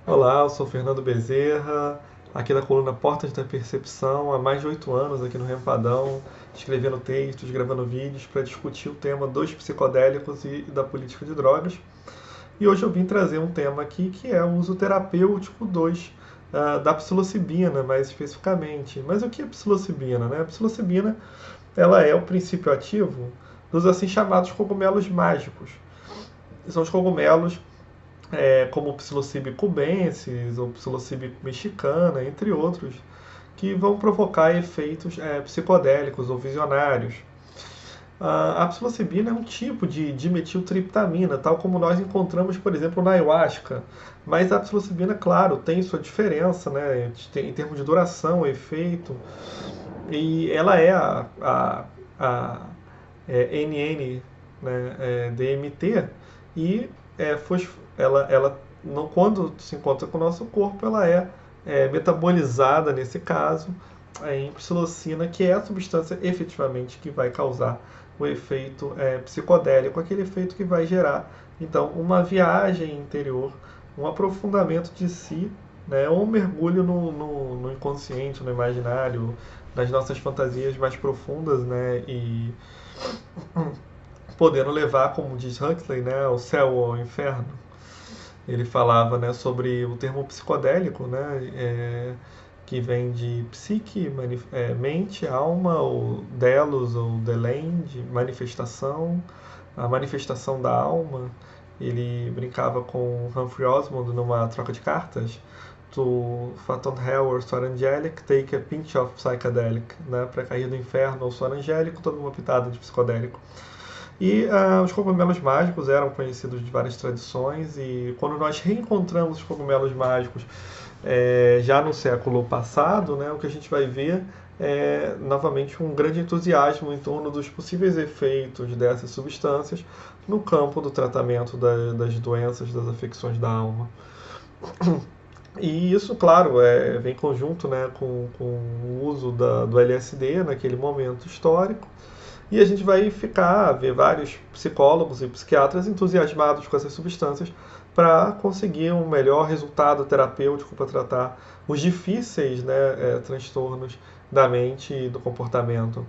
Olá, eu sou Fernando Bezerra, aqui da coluna Portas da Percepção, há mais de 8 anos aqui no Rempadão, escrevendo textos, gravando vídeos para discutir o tema dos psicodélicos e da política de drogas. E hoje eu vim trazer um tema aqui que é o uso terapêutico da psilocibina, mais especificamente. Mas o que é psilocibina, né? A psilocibina, ela é o princípio ativo dos assim chamados cogumelos mágicos. São os cogumelos como o Psilocybe cubensis ou Psilocybe mexicana, entre outros, que vão provocar efeitos psicodélicos ou visionários. A psilocibina é um tipo de dimetiltriptamina, tal como nós encontramos, por exemplo, na ayahuasca. Mas a psilocibina, claro, tem sua diferença, né, em termos de duração, efeito, e ela é a NN, né, DMT, e ela não, quando se encontra com o nosso corpo, ela é metabolizada, nesse caso, em psilocina, que é a substância efetivamente que vai causar o efeito psicodélico, aquele efeito que vai gerar, então, uma viagem interior, um aprofundamento de si, né, ou um mergulho no inconsciente, no imaginário, nas nossas fantasias mais profundas, né, e podendo levar, como diz Huxley, né, ao céu ou ao inferno. Ele falava, né, sobre o termo psicodélico, né, que vem de psique, mente, alma, ou delos, ou delende, manifestação, a manifestação da alma. Ele brincava com Humphrey Osmond numa troca de cartas. To Faton Hell or Soar Angelic, take a pinch of psychedelic, né, para cair do inferno ou soar angélico, toda uma pitada de psicodélico. E os cogumelos mágicos eram conhecidos de várias tradições, e quando nós reencontramos os cogumelos mágicos já no século passado, né, o que a gente vai ver é novamente um grande entusiasmo em torno dos possíveis efeitos dessas substâncias no campo do tratamento das doenças, das afecções da alma. E isso, claro, vem conjunto, né, com o uso do LSD naquele momento histórico. E a gente vai ver vários psicólogos e psiquiatras entusiasmados com essas substâncias para conseguir um melhor resultado terapêutico para tratar os difíceis, né, transtornos da mente e do comportamento.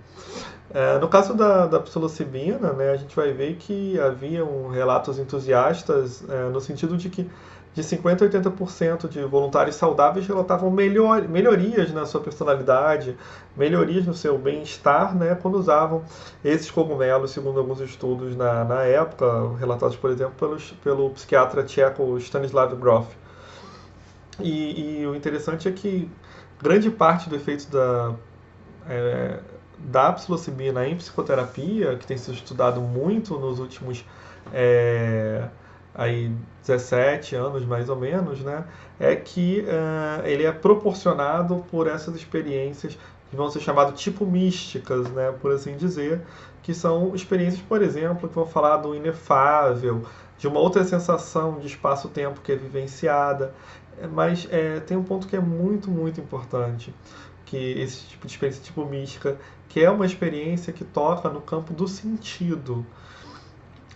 No caso da psilocibina, né, a gente vai ver que haviam relatos entusiastas no sentido de que de 50% a 80% de voluntários saudáveis relatavam melhorias na sua personalidade, melhorias no seu bem-estar, né, quando usavam esses cogumelos, segundo alguns estudos na época, relatados, por exemplo, pelo psiquiatra tcheco Stanislav Grof. E o interessante é que grande parte do efeito da psilocibina em psicoterapia, que tem sido estudado muito nos últimos aí 17 anos mais ou menos, né, é que ele é proporcionado por essas experiências que vão ser chamadas tipo místicas, né, por assim dizer, que são experiências, por exemplo, que vão falar do inefável, de uma outra sensação de espaço-tempo que é vivenciada, mas tem um ponto que é muito, muito importante, que esse tipo de experiência tipo mística, que é uma experiência que toca no campo do sentido.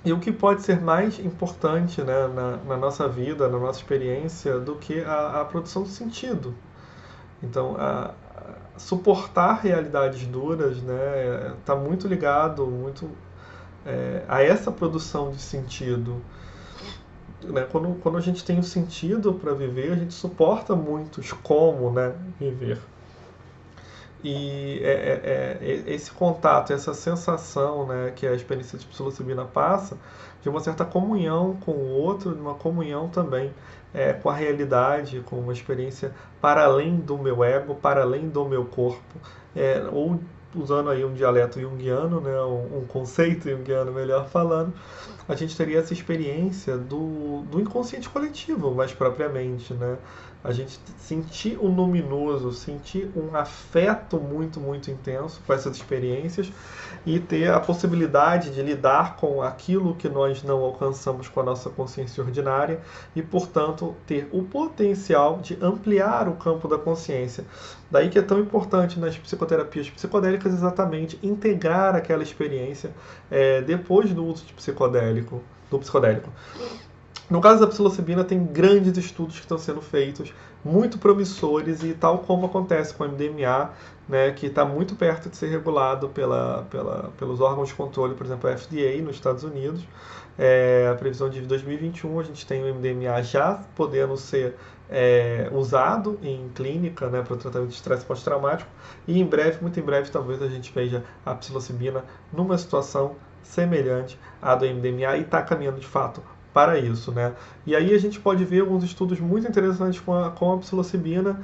E o que pode ser mais importante, né, na nossa vida, na nossa experiência, do que a produção de sentido. Então, suportar realidades duras, né, está muito ligado a essa produção de sentido. Né? Quando a gente tem o sentido para viver, a gente suporta muitos como, né, viver. E esse contato, essa sensação, né, que a experiência de psilocibina passa, de uma certa comunhão com o outro, de uma comunhão também com a realidade, com uma experiência para além do meu ego, para além do meu corpo, ou usando aí um dialeto junguiano, né, um conceito junguiano, melhor falando, a gente teria essa experiência do inconsciente coletivo, mais propriamente, né? A gente sentir o luminoso, sentir um afeto muito, muito intenso com essas experiências e ter a possibilidade de lidar com aquilo que nós não alcançamos com a nossa consciência ordinária e, portanto, ter o potencial de ampliar o campo da consciência. Daí que é tão importante nas psicoterapias psicodélicas exatamente integrar aquela experiência depois do uso do psicodélico. No caso da psilocibina, tem grandes estudos que estão sendo feitos, muito promissores, e tal como acontece com o MDMA, né, que está muito perto de ser regulado pelos órgãos de controle, por exemplo, a FDA nos Estados Unidos. A previsão de 2021, a gente tem o MDMA já podendo ser usado em clínica, né, para o tratamento de estresse pós-traumático, e em breve, muito em breve, talvez a gente veja a psilocibina numa situação semelhante à do MDMA, e está caminhando de fato para isso, né? E aí a gente pode ver alguns estudos muito interessantes com a psilocibina.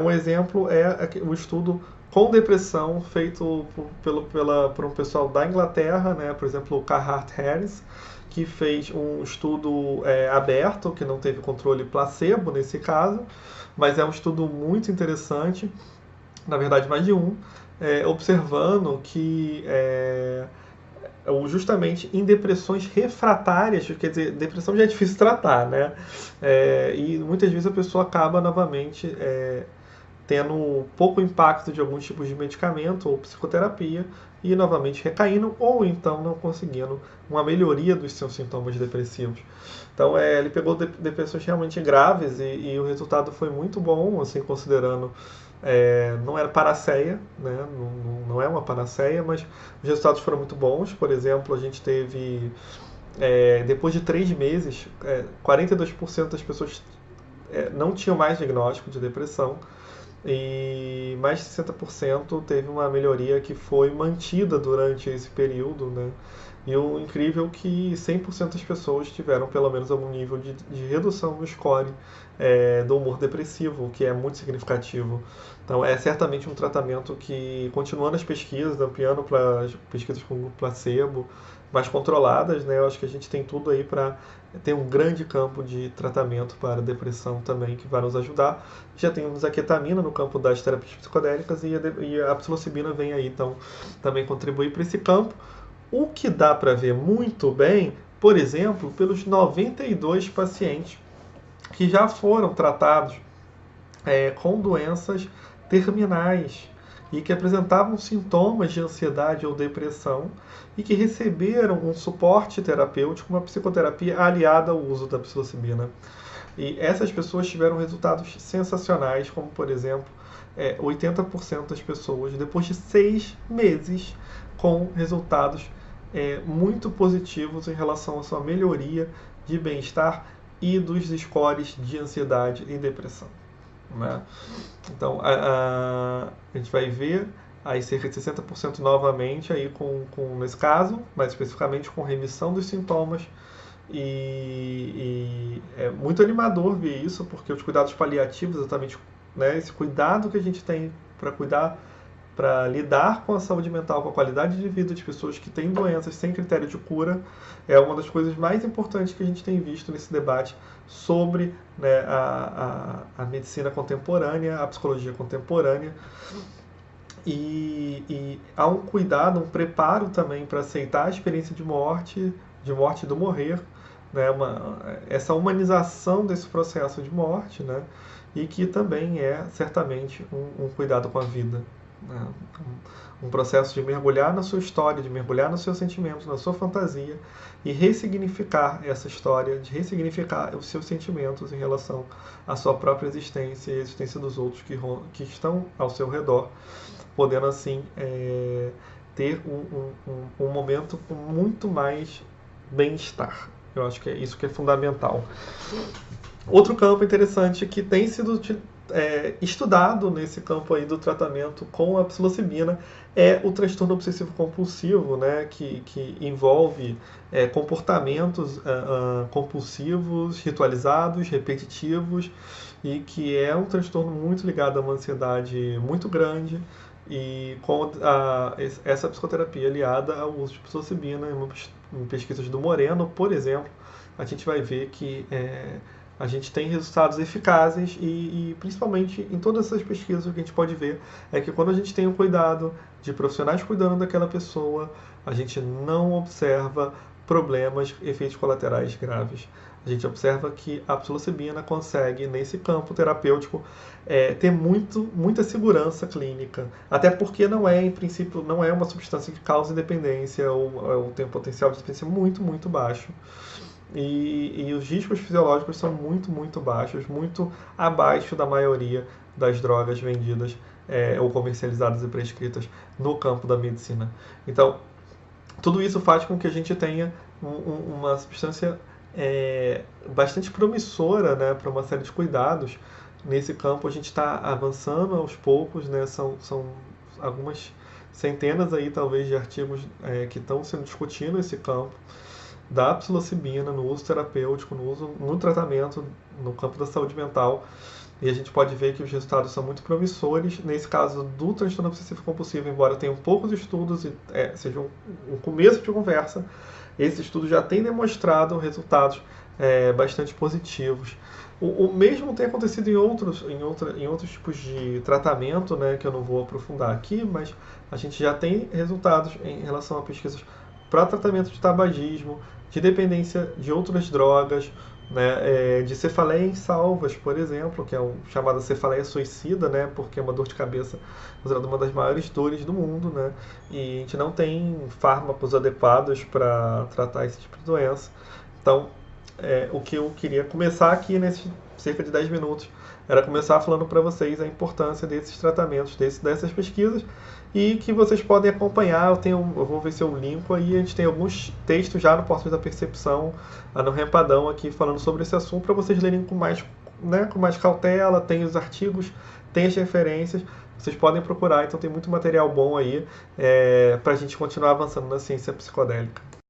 Um exemplo é o estudo com depressão feito por um pessoal da Inglaterra, né? Por exemplo, o Carhart Harris, que fez um estudo aberto, que não teve controle placebo nesse caso, mas é um estudo muito interessante, na verdade mais de um, observando que justamente em depressões refratárias, quer dizer, depressão já é difícil tratar, né? E muitas vezes a pessoa acaba novamente tendo pouco impacto de alguns tipos de medicamento ou psicoterapia e novamente recaindo, ou então não conseguindo uma melhoria dos seus sintomas depressivos. Então ele pegou depressões realmente graves e o resultado foi muito bom, assim, considerando não era panaceia, né? Não é uma panaceia, mas os resultados foram muito bons. Por exemplo, a gente teve, depois de 3 meses, 42% das pessoas não tinham mais diagnóstico de depressão, e mais de 60% teve uma melhoria que foi mantida durante esse período, né? E o incrível é que 100% das pessoas tiveram pelo menos algum nível de redução no score do humor depressivo, o que é muito significativo. Então é certamente um tratamento que, continuando as pesquisas, ampliando para as pesquisas com placebo, mais controladas, né? Eu acho que a gente tem tudo aí para ter um grande campo de tratamento para depressão também, que vai nos ajudar. Já temos a ketamina no campo das terapias psicodélicas, e a psilocibina vem aí, então, também contribuir para esse campo. O que dá para ver muito bem, por exemplo, pelos 92 pacientes que já foram tratados com doenças terminais e que apresentavam sintomas de ansiedade ou depressão e que receberam um suporte terapêutico, uma psicoterapia aliada ao uso da psilocibina. E essas pessoas tiveram resultados sensacionais, como, por exemplo, 80% das pessoas, depois de 6 meses, com resultados muito positivos em relação à sua melhoria de bem-estar e dos scores de ansiedade e depressão, né? Então, a gente vai ver aí cerca de 60% novamente aí nesse caso, mais especificamente com remissão dos sintomas, e é muito animador ver isso, porque os cuidados paliativos, exatamente, né, esse cuidado que a gente tem para lidar com a saúde mental, com a qualidade de vida de pessoas que têm doenças sem critério de cura, é uma das coisas mais importantes que a gente tem visto nesse debate sobre, né, a medicina contemporânea, a psicologia contemporânea. E há um cuidado, um preparo também para aceitar a experiência de morte e do morrer, né, essa humanização desse processo de morte, né, e que também é certamente um cuidado com a vida, né, um processo de mergulhar na sua história, de mergulhar nos seus sentimentos, na sua fantasia, e ressignificar essa história, de ressignificar os seus sentimentos em relação à sua própria existência e à existência dos outros que estão ao seu redor, podendo assim ter um momento com muito mais bem-estar. Eu acho que é isso que é fundamental. Outro campo interessante que tem sido estudado nesse campo aí do tratamento com a psilocibina é o transtorno obsessivo compulsivo, né, que envolve comportamentos compulsivos, ritualizados, repetitivos, e que é um transtorno muito ligado a uma ansiedade muito grande, e com essa psicoterapia aliada ao uso de psilocibina, em pesquisas do Moreno, por exemplo, a gente vai ver que a gente tem resultados eficazes, e principalmente em todas essas pesquisas o que a gente pode ver é que quando a gente tem o cuidado de profissionais cuidando daquela pessoa, a gente não observa problemas, efeitos colaterais graves. A gente observa que a psilocibina consegue, nesse campo terapêutico, ter muita segurança clínica, até porque não é, em princípio, não é uma substância que causa dependência, ou tem um potencial de dependência muito, muito baixo. e os riscos fisiológicos são muito, muito baixos, muito abaixo da maioria das drogas vendidas ou comercializadas e prescritas no campo da medicina. Então, tudo isso faz com que a gente tenha uma substância bastante promissora, né, para uma série de cuidados. Nesse campo a gente está avançando aos poucos, né, são algumas centenas aí talvez de artigos que estão sendo discutindo esse campo da psilocibina no uso terapêutico, no tratamento, no campo da saúde mental. E a gente pode ver que os resultados são muito promissores. Nesse caso do transtorno obsessivo compulsivo, embora tenham poucos estudos e seja um começo de conversa, esse estudo já tem demonstrado resultados bastante positivos. O mesmo tem acontecido em outros tipos de tratamento, né, que eu não vou aprofundar aqui, mas a gente já tem resultados em relação a pesquisas para tratamento de tabagismo, de dependência de outras drogas, né, de cefaleia em salvas, por exemplo, que é chamada cefaleia suicida, né, porque é uma dor de cabeça considerada uma das maiores dores do mundo, né, e a gente não tem fármacos adequados para tratar esse tipo de doença. Então, o que eu queria começar aqui nesses cerca de 10 minutos era começar falando para vocês a importância desses tratamentos, dessas pesquisas, e que vocês podem acompanhar. Eu vou ver se eu linko aí, a gente tem alguns textos já no Portais da Percepção, no Rempadão aqui, falando sobre esse assunto, para vocês lerem com mais cautela. Tem os artigos, tem as referências, vocês podem procurar, então tem muito material bom aí para a gente continuar avançando na ciência psicodélica.